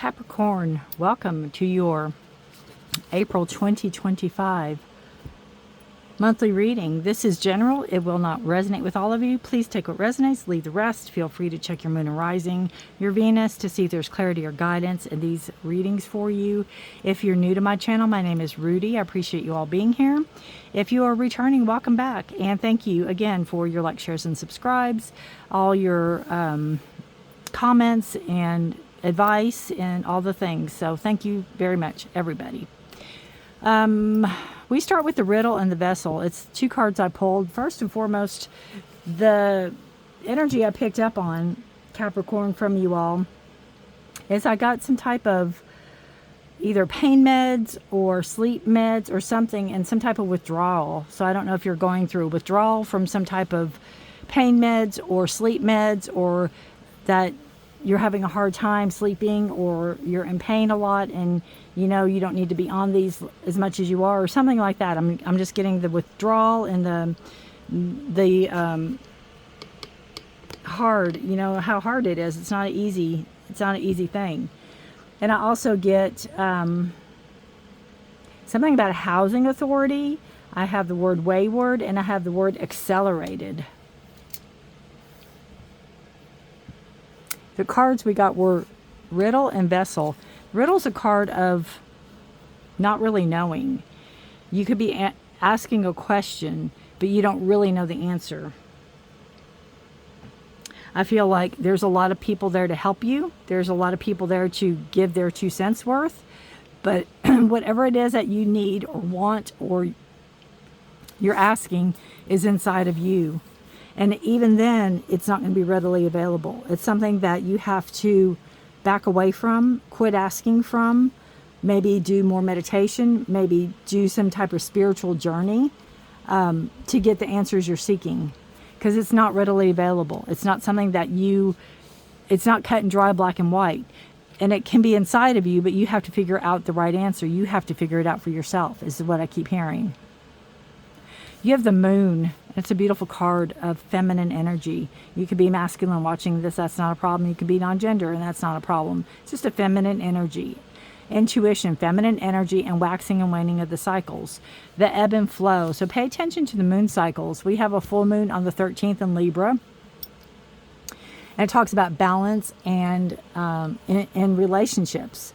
Capricorn, welcome to your April 2025 monthly reading. This is general. It will not resonate with all of you. Please take what resonates, leave the rest. Feel free to check your moon and rising, your Venus, to see if there's clarity or guidance in these readings for you. If you're new to my channel, my name is Rudi. I appreciate you all being here. If you are returning, welcome back. And thank you again for your likes, shares, and subscribes, all your comments and advice and all the things. So thank you very much, everybody. We start with the riddle and the vessel. It's two cards I pulled. First and foremost, the energy I picked up on, Capricorn, from you all is I got some type of either pain meds or sleep meds or something, and some type of withdrawal. So I don't know if you're going through withdrawal from some type of pain meds or sleep meds, or that you're having a hard time sleeping, or you're in pain a lot and you know you don't need to be on these as much as you are, or something like that. I'm just getting the withdrawal and the hard, you know, how hard it is. It's not an easy thing. And I also get something about a housing authority. I have the word wayward and I have the word accelerated. The cards we got were riddle and vessel. Riddle's a card of not really knowing. You could be asking a question, but you don't really know the answer. I feel like there's a lot of people there to help you. There's a lot of people there to give their 2 cents worth. But whatever it is that you need or want or you're asking is inside of you. And even then, it's not going to be readily available. It's something that you have to back away from, quit asking from, maybe do more meditation, maybe do some type of spiritual journey to get the answers you're seeking. Because it's not readily available. It's not something that it's not cut and dry, black and white. And it can be inside of you, but you have to figure out the right answer. You have to figure it out for yourself, is what I keep hearing. You have the moon. It's a beautiful card of feminine energy. You could be masculine watching this. That's not a problem. You could be non-gender, and that's not a problem. It's just a feminine energy. Intuition, feminine energy, and waxing and waning of the cycles. The ebb and flow. So pay attention to the moon cycles. We have a full moon on the 13th in Libra. And it talks about balance and in relationships.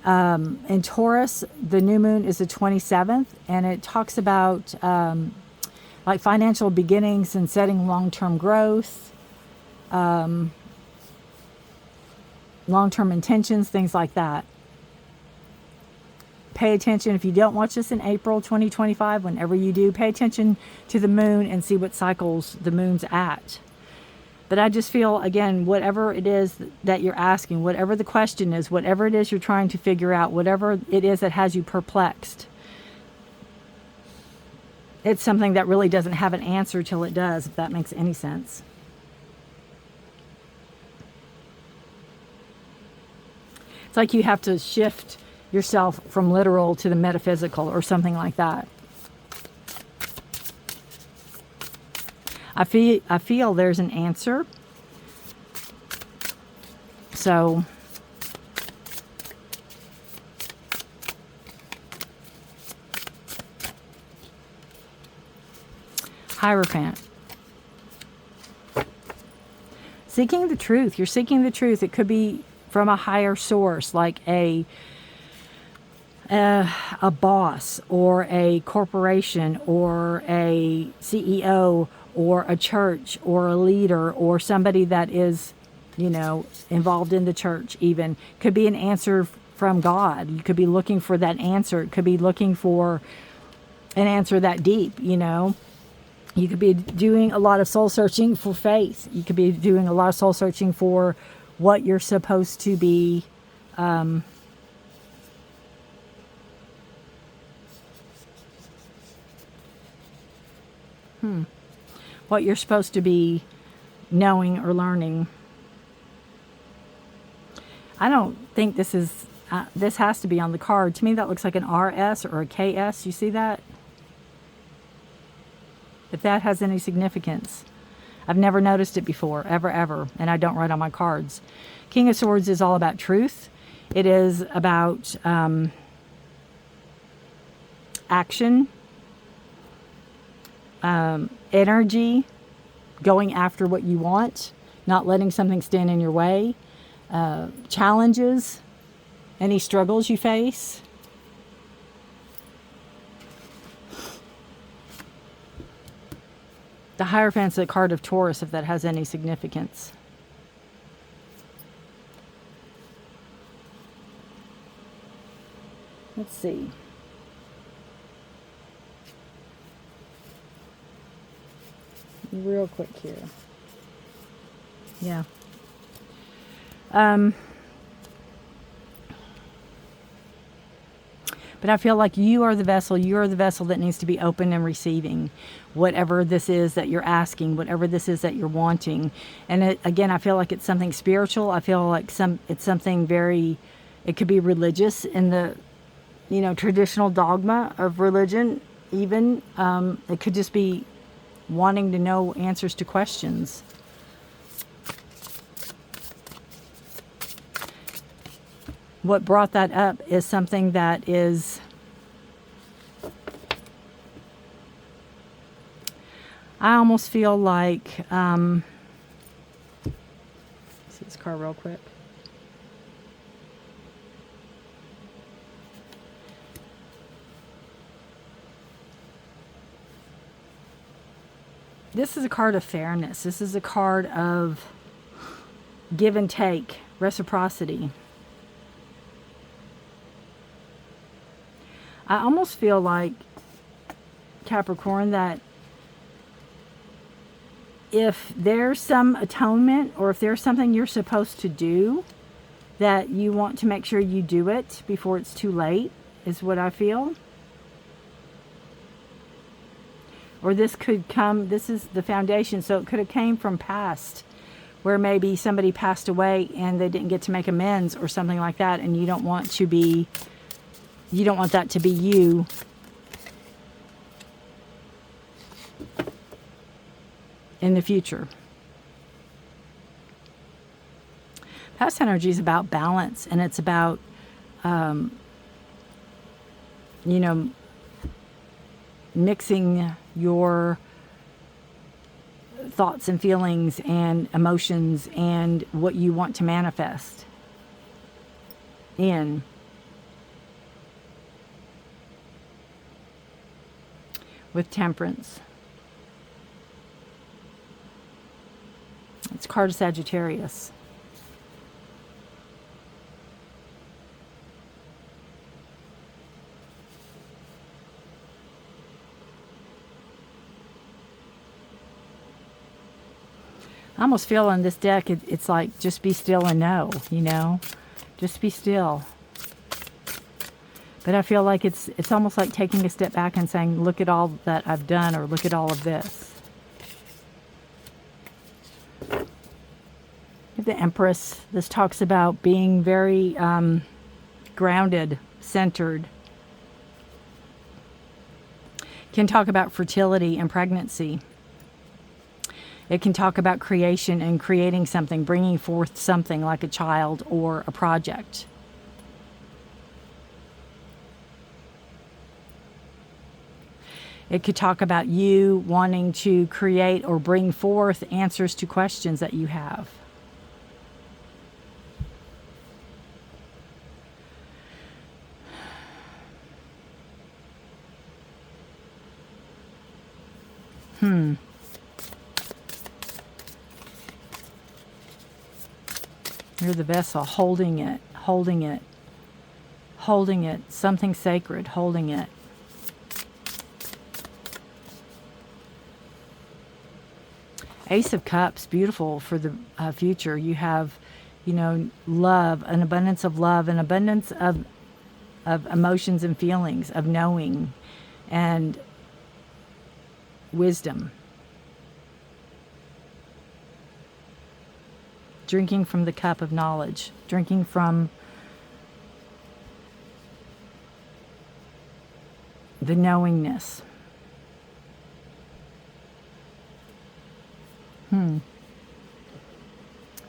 In Taurus, the new moon is the 27th, and it talks about like financial beginnings and setting long-term growth, long-term intentions, things like that. Pay attention. If you don't watch this in April 2025, whenever you do, pay attention to the moon and see what cycles the moon's at. But I just feel, again, whatever it is that you're asking, whatever the question is, whatever it is you're trying to figure out, whatever it is that has you perplexed, it's something that really doesn't have an answer till it does, if that makes any sense. It's like you have to shift yourself from literal to the metaphysical or something like that. I feel there's an answer. So Hierophant. Seeking the truth. You're seeking the truth. It could be from a higher source, like a boss or a corporation or a CEO or a church or a leader or somebody that is, you know, involved in the church even. Could be an answer from God. You could be looking for that answer. It could be looking for an answer that deep, you know. You could be doing a lot of soul searching for faith. You could be doing a lot of soul searching for what you're supposed to be what you're supposed to be knowing or learning. I don't think this is this has to be on the card. To me, that looks like an RS or a KS. You see that? If that has any significance. I've never noticed it before, ever, and I don't write on my cards. King of Swords is all about truth. It is about action, energy, going after what you want, not letting something stand in your way, challenges, any struggles you face. The Hierophant's a card of Taurus, if that has any significance. Let's see. Real quick here. Yeah. But I feel like you are the vessel. You are the vessel that needs to be open and receiving whatever this is that you're asking, whatever this is that you're wanting. And again, I feel like it's something spiritual. I feel like it's something very, it could be religious in the, traditional dogma of religion even. It could just be wanting to know answers to questions. What brought that up is something that is, I almost feel like, see this card real quick. This is a card of fairness. This is a card of give and take, reciprocity. I almost feel like, Capricorn, that if there's some atonement or if there's something you're supposed to do, that you want to make sure you do it before it's too late, is what I feel. Or this could come, this is the foundation, so it could have came from past, where maybe somebody passed away and they didn't get to make amends or something like that, and you don't want that to be you. In the future. Past energy is about balance, and it's about, mixing your thoughts and feelings and emotions and what you want to manifest in. With Temperance. It's a card of Sagittarius. I almost feel on this deck, it's like, just be still and know, just be still. But I feel like it's almost like taking a step back and saying, look at all that I've done, or look at all of this. The Empress, this talks about being very grounded, centered. Can talk about fertility and pregnancy. It can talk about creation and creating something, bringing forth something like a child or a project. It could talk about you wanting to create or bring forth answers to questions that you have. You're the vessel, holding it, holding it, holding it, something sacred, holding it. Ace of Cups, beautiful for the future. You have, love, an abundance of love, an abundance of emotions and feelings, of knowing and wisdom. Drinking from the cup of knowledge, drinking from the knowingness.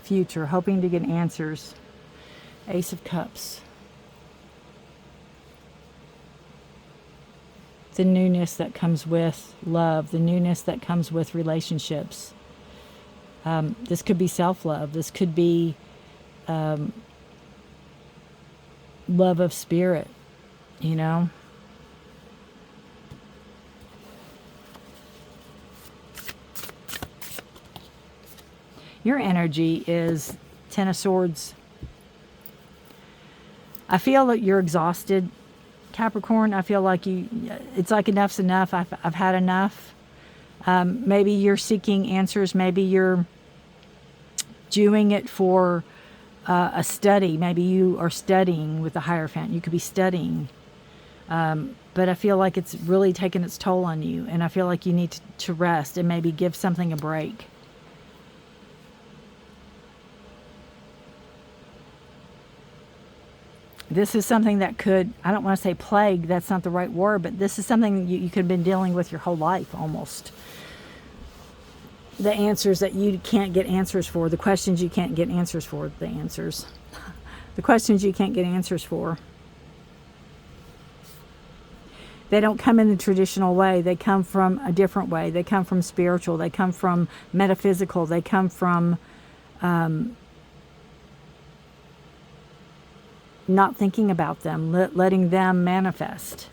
Future, hoping to get answers Ace of Cups. The newness that comes with love, the newness that comes with relationships. This could be self-love. This could be love of spirit, you know. Your energy is Ten of Swords. I feel that you're exhausted, Capricorn. I feel like it's like enough's enough. I've had enough. Maybe you're seeking answers. Maybe you're doing it for a study. Maybe you are studying with the Hierophant. You could be studying. But I feel like it's really taken its toll on you. And I feel like you need to rest and maybe give something a break. This is something that could, I don't want to say plague, that's not the right word, but this is something you could have been dealing with your whole life almost. The answers that you can't get answers for, the questions you can't get answers for, the answers. The questions you can't get answers for. They don't come in the traditional way. They come from a different way. They come from spiritual. They come from metaphysical. They come from not thinking about them, letting them manifest.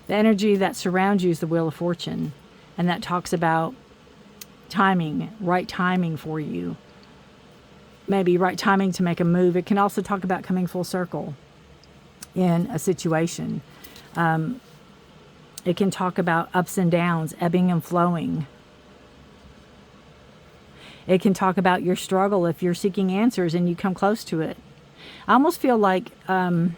The energy that surrounds you is the Wheel of Fortune, and that talks about timing, right timing for you. Maybe right timing to make a move. It can also talk about coming full circle in a situation. It can talk about ups and downs, ebbing and flowing. It can talk about your struggle if you're seeking answers and you come close to it. I almost feel like, kind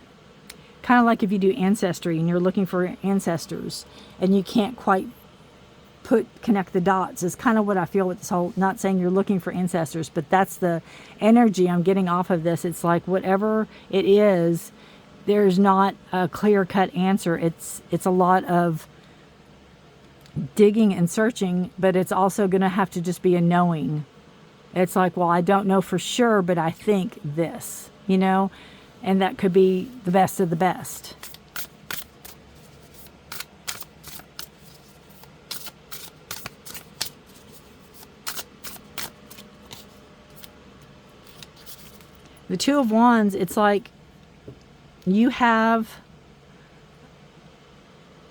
of like if you do ancestry and you're looking for ancestors and you can't quite connect the dots, is kind of what I feel with this whole, not saying you're looking for ancestors, but that's the energy I'm getting off of this. It's like whatever it is, there's not a clear-cut answer. It's a lot of digging and searching, but it's also going to have to just be a knowing. It's like, well, I don't know for sure, but I think this, you know, and that could be the best of the best. The Two of Wands, it's like you have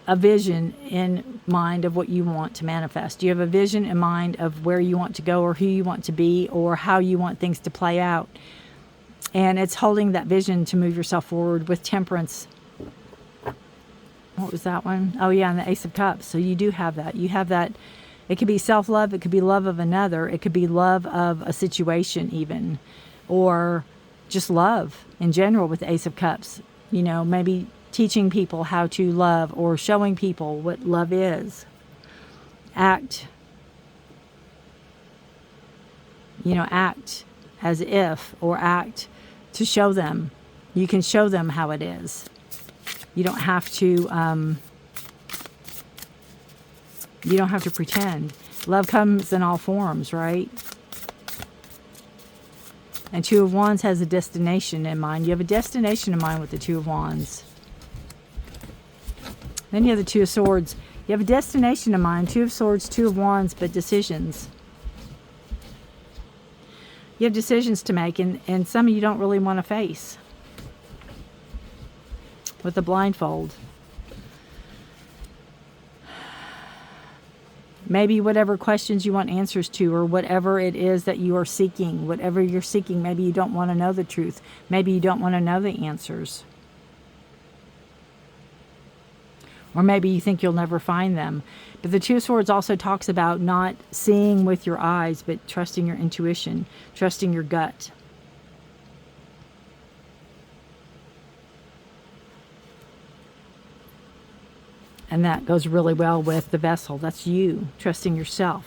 a vision in mind of what you want to manifest. You have a vision in mind of where you want to go or who you want to be or how you want things to play out. And it's holding that vision to move yourself forward with Temperance. What was that one? Oh yeah, and the Ace of Cups. So you do have that. You have that. It could be self-love. It could be love of another. It could be love of a situation even. Or just love in general with the Ace of Cups. You know, maybe teaching people how to love or showing people what love is. Act, you know, act as if, or act to show them. You can show them how it is. You don't have to pretend. Love comes in all forms, right? And Two of Wands has a destination in mind. You have a destination in mind with the Two of Wands. Then you have the Two of Swords. You have a destination in mind. Two of Swords, Two of Wands, but decisions. You have decisions to make, and some of you don't really want to face. With the blindfold. Maybe whatever questions you want answers to, or whatever it is that you are seeking, whatever you're seeking, maybe you don't want to know the truth. Maybe you don't want to know the answers. Or maybe you think you'll never find them. But the Two of Swords also talks about not seeing with your eyes, but trusting your intuition, trusting your gut. And that goes really well with the Vessel. That's you, trusting yourself.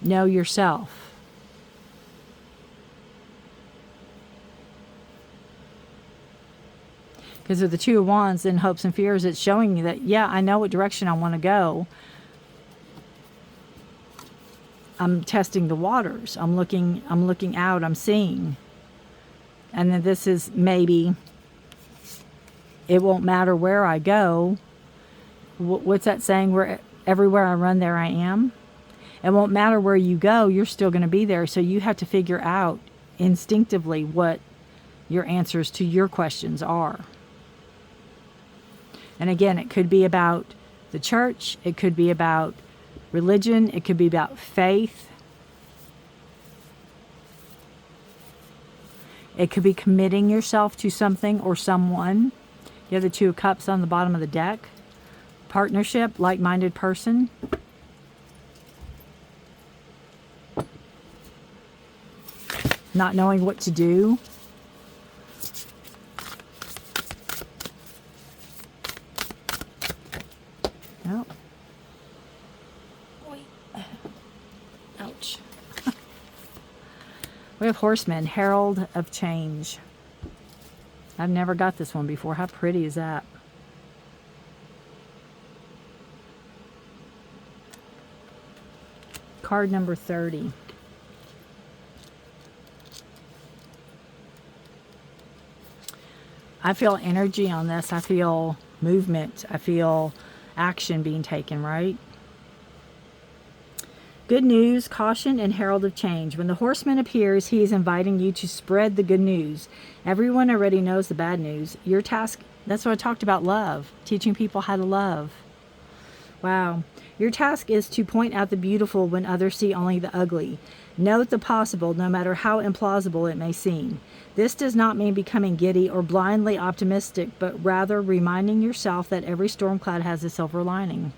Know yourself. Because of the Two of Wands and hopes and fears, it's showing you that, yeah, I know what direction I want to go. I'm testing the waters. I'm looking out, I'm seeing. And then this is maybe, it won't matter where I go. What's that saying? Where everywhere I run, there I am. It won't matter where you go, you're still going to be there. So you have to figure out instinctively what your answers to your questions are. And again, it could be about the church. It could be about religion. It could be about faith. It could be committing yourself to something or someone. You have the Two of Cups on the bottom of the deck. Partnership, like-minded person. Not knowing what to do. Oh. Ouch. We have Horseman, Herald of Change. I've never got this one before. How pretty is that? Card number 30. I feel energy on this. I feel movement. I feel action being taken, right? Good news, caution, and herald of change. When the horseman appears, he is inviting you to spread the good news. Everyone already knows the bad news. Your task, that's what I talked about, love. Teaching people how to love. Wow. Your task is to point out the beautiful when others see only the ugly. Note the possible, no matter how implausible it may seem. This does not mean becoming giddy or blindly optimistic, but rather reminding yourself that every storm cloud has a silver lining.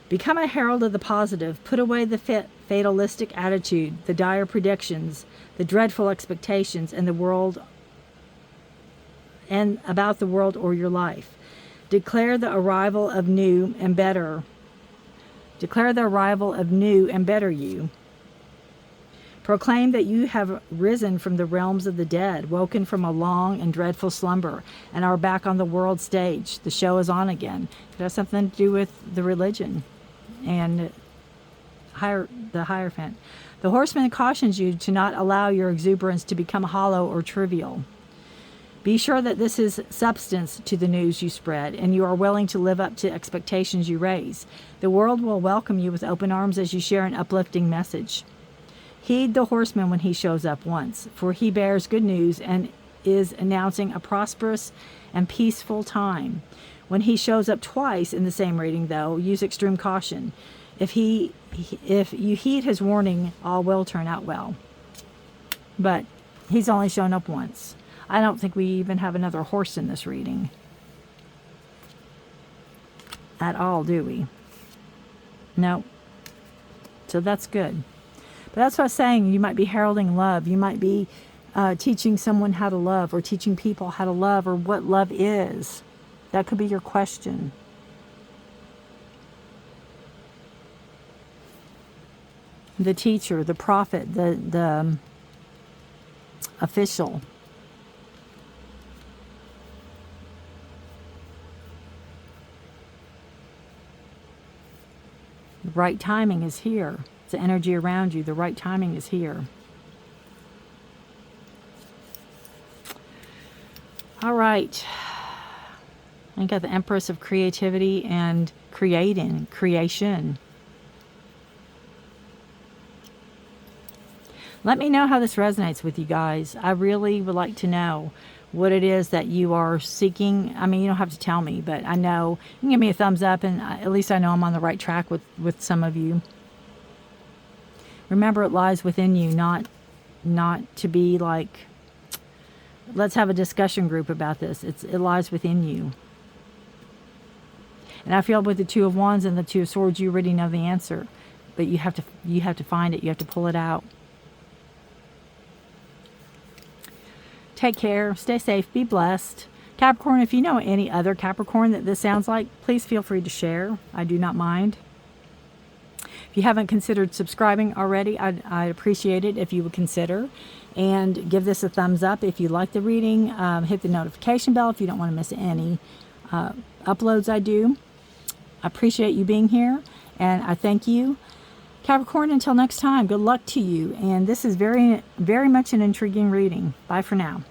Become a herald of the positive. Put away the fatalistic attitude, the dire predictions, the dreadful expectations, and the world and about the world or your life. Declare the arrival of new and better. Declare the arrival of new and better you. Proclaim that you have risen from the realms of the dead, woken from a long and dreadful slumber, and are back on the world stage. The show is on again. It has something to do with the religion and the Hierophant. The horseman cautions you to not allow your exuberance to become hollow or trivial. Be sure that this is substance to the news you spread, and you are willing to live up to expectations you raise. The world will welcome you with open arms as you share an uplifting message. Heed the horseman when he shows up once, for he bears good news and is announcing a prosperous and peaceful time. When he shows up twice in the same reading, though, use extreme caution. If you heed his warning, all will turn out well. But he's only shown up once. I don't think we even have another horse in this reading. At all, do we? No. So that's good. But that's what I was saying. You might be heralding love. You might be teaching someone how to love, or teaching people how to love, or what love is. That could be your question. The teacher, the prophet, the official. The right timing is here. It's the energy around you. The right timing is here. All right. I got the Empress of Creativity and creation. Let me know how this resonates with you guys. I really would like to know what it is that you are seeking. I mean, you don't have to tell me, but I know you can give me a thumbs up, and at least I know I'm on the right track with some of you. Remember, it lies within you, not to be like, let's have a discussion group about this. It lies within you. And I feel with the Two of Wands and the Two of Swords, you already know the answer, but you have to find it. You have to pull it out. Take care. Stay safe. Be blessed. Capricorn, if you know any other Capricorn that this sounds like, please feel free to share. I do not mind. If you haven't considered subscribing already, I'd appreciate it if you would consider. And give this a thumbs up if you like the reading. Hit the notification bell if you don't want to miss any uploads I do. I appreciate you being here, and I thank you. Capricorn, until next time, good luck to you. And this is very, very much an intriguing reading. Bye for now.